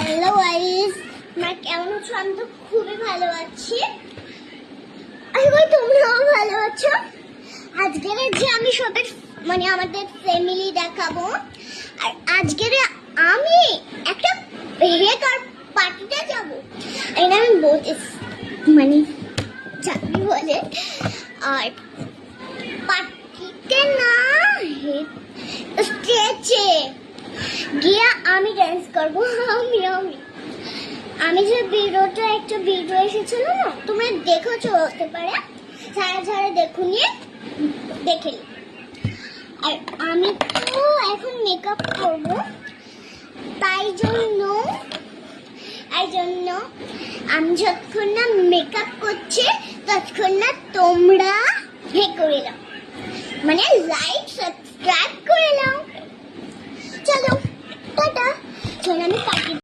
Hello guys, তোমরা কেমন আছো? আমি তো খুবই ভালো আছি। আশা করি তোমরাও ভালো আছো। আজকের যে আমি সবের আমাদের ফ্যামিলি দেখাবো। আর আজকের আমি একটা বেকার পার্টিতে যাব। এটা আমি বলতেছি চাকরি বলে। আর পার্টিতে না স্টেজে গিয়ে আমি ডান্স করবো। আমি যে একটা ভিডিও এসেছিল না, তোমরা দেখেছো হতে পারে, যারা দেখুনি দেখে। আর আমি তো এখন মেকআপ করব, তাই জন্য আমি যতক্ষণ না মেকআপ করছি ততক্ষণ না তোমরা করে নাও, লাইক সাবস্ক্রাইব করে নাও। চলো টাটা। চলো আমি